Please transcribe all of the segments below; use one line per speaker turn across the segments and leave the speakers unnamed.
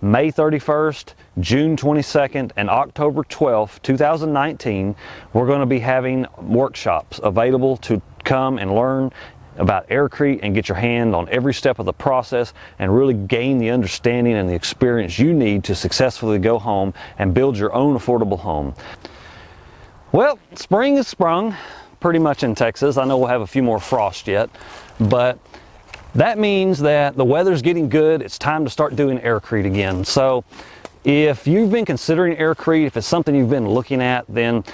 May 31st, June 22nd, and October 12th, 2019, we're going to be having workshops available to come and learn about AirCrete and get your hand on every step of the process and really gain the understanding and the experience you need to successfully go home and build your own affordable home. Well, spring has sprung pretty much in Texas. I know we'll have a few more frost yet, but that means that the weather's getting good. It's time to start doing AirCrete again. So if you've been considering AirCrete, if it's something you've been looking at, then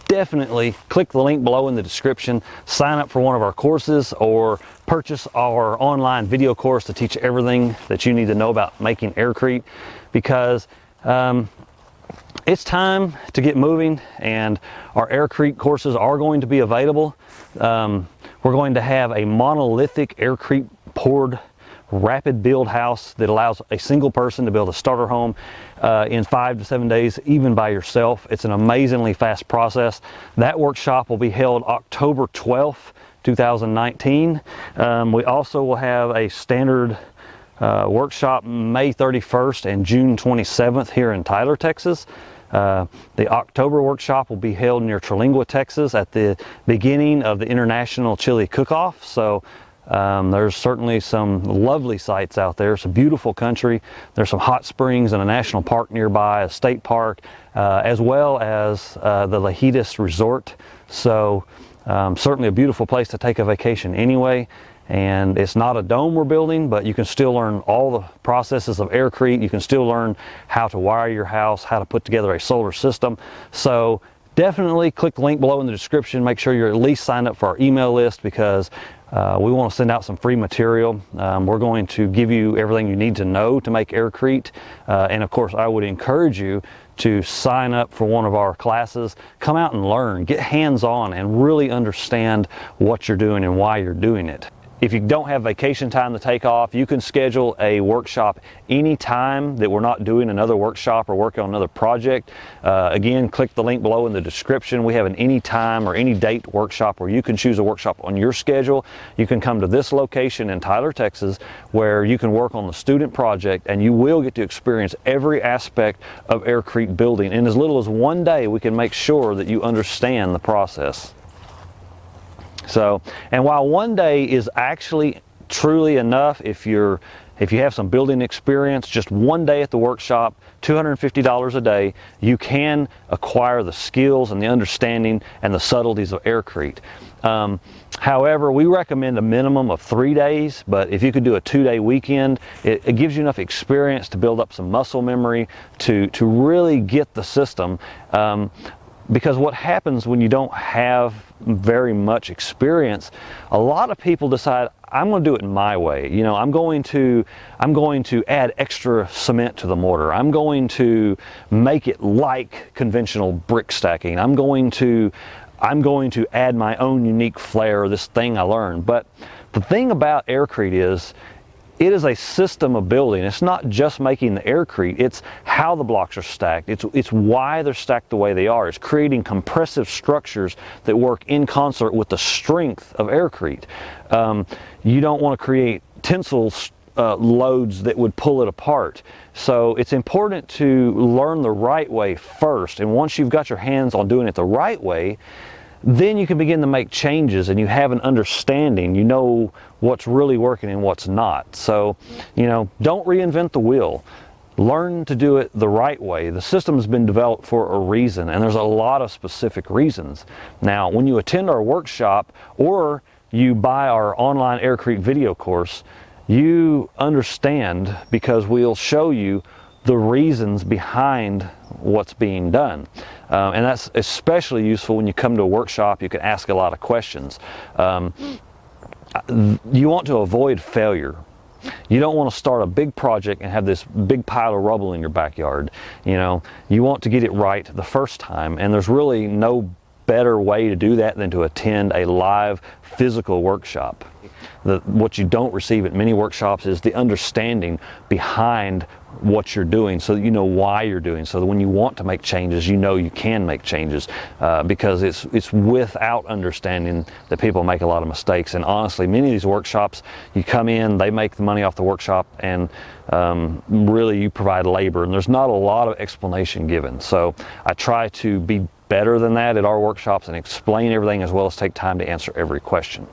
definitely click the link below in the description, sign up for one of our courses, or purchase our online video course to teach everything that you need to know about making AirCrete, because it's time to get moving, and our AirCrete courses are going to be available. We're going to have a monolithic AirCrete poured rapid build house that allows a single person to build a starter home in 5 to 7 days, even by yourself. It's an amazingly fast process. That workshop will be held October 12th, 2019. We also will have a standard workshop May 31st and June 27th here in Tyler, Texas. The October workshop will be held near Terlingua, Texas, at the beginning of the International Chili Cook-Off. So there's certainly some lovely sights out there. It's a beautiful country. There's some hot springs and a national park nearby, a state park, as well as the Lajitas Resort. So certainly a beautiful place to take a vacation anyway. And it's not a dome we're building, but you can still learn all the processes of AirCrete. You can still learn how to wire your house, how to put together a solar system. So definitely click the link below in the description. Make sure you're at least signed up for our email list, because we want to send out some free material. We're going to give you everything you need to know to make AirCrete. And of course, I would encourage you to sign up for one of our classes. Come out and learn, get hands-on, and really understand what you're doing and why you're doing it. If you don't have vacation time to take off, you can schedule a workshop anytime that we're not doing another workshop or working on another project. Again, click the link below in the description. We have an anytime or any date workshop where you can choose a workshop on your schedule. You can come to this location in Tyler, Texas, where you can work on the student project, and you will get to experience every aspect of AirCrete building. In as little as 1 day, we can make sure that you understand the process. So, and while 1 day is actually truly enough, if you have some building experience, just 1 day at the workshop, $250 a day, you can acquire the skills and the understanding and the subtleties of AirCrete. However, we recommend a minimum of 3 days, but if you could do a 2-day weekend, it gives you enough experience to build up some muscle memory to really get the system. Because what happens when you don't have very much experience, a lot of people decide, I'm going to do it my way. You know, I'm going to add extra cement to the mortar. I'm going to make it like conventional brick stacking. I'm going to add my own unique flair, this thing I learned. But the thing about AirCrete is, it is a system of building. It's not just making the AirCrete, it's how the blocks are stacked. It's why they're stacked the way they are. It's creating compressive structures that work in concert with the strength of AirCrete. You don't want to create tensile loads that would pull it apart. So it's important to learn the right way first, and once you've got your hands on doing it the right way, then you can begin to make changes, and you have an understanding. You know what's really working and what's not. So, you know, don't reinvent the wheel. Learn to do it the right way. The system has been developed for a reason, and there's a lot of specific reasons. Now, when you attend our workshop or you buy our online AirCrete video course, you understand, because we'll show you the reasons behind what's being done. And that's especially useful when you come to a workshop. You can ask a lot of questions. You want to avoid failure. You don't want to start a big project and have this big pile of rubble in your backyard. You know, you want to get it right the first time, and there's really no better way to do that than to attend a live physical workshop. What you don't receive at many workshops is the understanding behind what you're doing, so that you know why you're doing, so that when you want to make changes, you know you can make changes, because it's without understanding that people make a lot of mistakes. And honestly, many of these workshops, you come in, they make the money off the workshop, and really you provide labor, and there's not a lot of explanation given. So I try to be better than that at our workshops and explain everything, as well as take time to answer every question.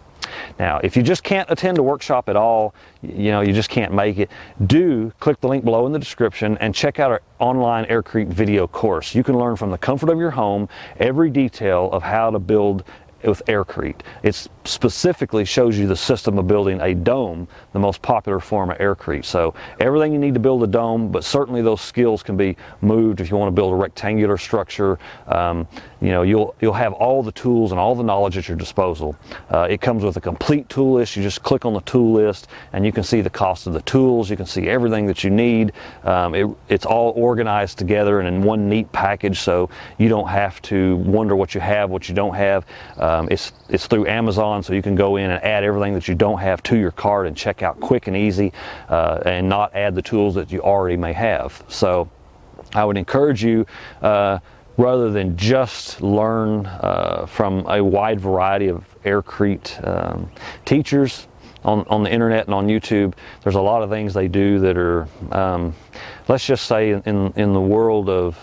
Now, if you just can't attend a workshop at all, you just can't make it, do click the link below in the description and check out our online AirCrete video course. You can learn from the comfort of your home every detail of how to build with AirCrete. It specifically shows you the system of building a dome, the most popular form of AirCrete. So everything you need to build a dome, but certainly those skills can be moved if you want to build a rectangular structure. You'll have all the tools and all the knowledge at your disposal. It comes with a complete tool list. You just click on the tool list and you can see the cost of the tools. You can see everything that you need. It's all organized together and in one neat package, so you don't have to wonder what you have, what you don't have. It's through Amazon, so you can go in and add everything that you don't have to your cart and check out quick and easy, and not add the tools that you already may have. So I would encourage you, rather than just learn from a wide variety of AirCrete teachers on the internet and on YouTube, there's a lot of things they do that are, let's just say in the world of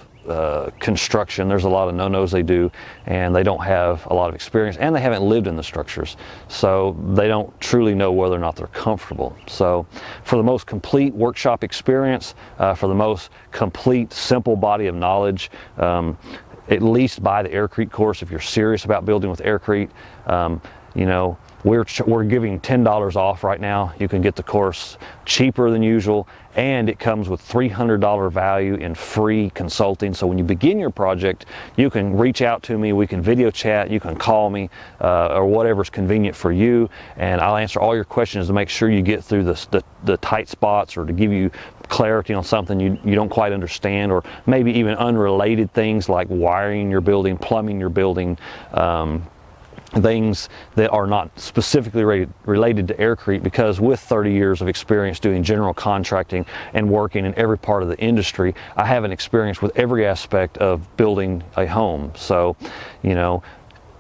construction, there's a lot of no-nos they do, and they don't have a lot of experience, and they haven't lived in the structures, so they don't truly know whether or not they're comfortable. So for the most complete workshop experience, for the most complete simple body of knowledge, at least buy the AirCrete course if you're serious about building with AirCrete. We're giving $10 off right now. You can get the course cheaper than usual, and it comes with $300 value in free consulting. So when you begin your project, you can reach out to me, we can video chat, you can call me, or whatever's convenient for you, and I'll answer all your questions to make sure you get through the tight spots, or to give you clarity on something you don't quite understand, or maybe even unrelated things like wiring your building, plumbing your building, things that are not specifically related to AirCrete, because with 30 years of experience doing general contracting and working in every part of the industry, I have an experience with every aspect of building a home. So,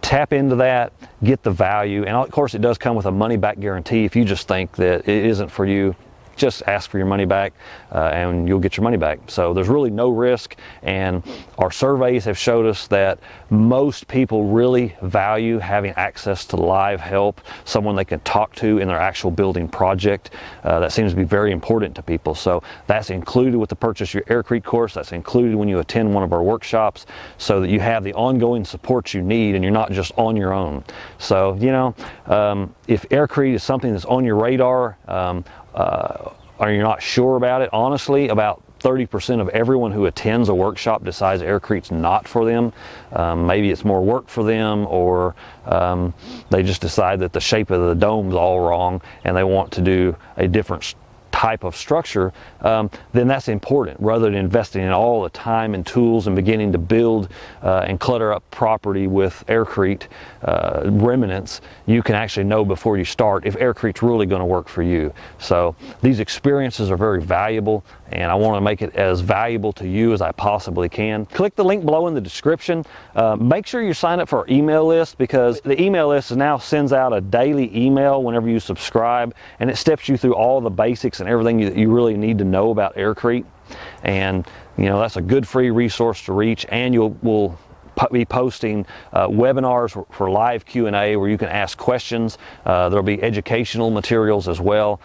tap into that, get the value, and of course it does come with a money-back guarantee. If you just think that it isn't for you, just ask for your money back, and you'll get your money back. So there's really no risk, and our surveys have showed us that most people really value having access to live help, someone they can talk to in their actual building project. That seems to be very important to people. So that's included with the purchase of your AirCrete course. That's included when you attend one of our workshops, so that you have the ongoing support you need and you're not just on your own. So, if AirCrete is something that's on your radar, or you're not sure about it, honestly, about 30% of everyone who attends a workshop decides AirCrete's not for them. Maybe it's more work for them, or they just decide that the shape of the dome's all wrong and they want to do a different type of structure. Then that's important. Rather than investing in all the time and tools and beginning to build and clutter up property with AirCrete remnants, you can actually know before you start if AirCrete's really going to work for you. So these experiences are very valuable, and I want to make it as valuable to you as I possibly can. Click the link below in the description. Make sure you sign up for our email list, because the email list now sends out a daily email whenever you subscribe, and it steps you through all the basics and everything that you really need to know about AirCrete. And that's a good free resource to reach, and we'll be posting webinars for live Q&A where you can ask questions. There'll be educational materials as well.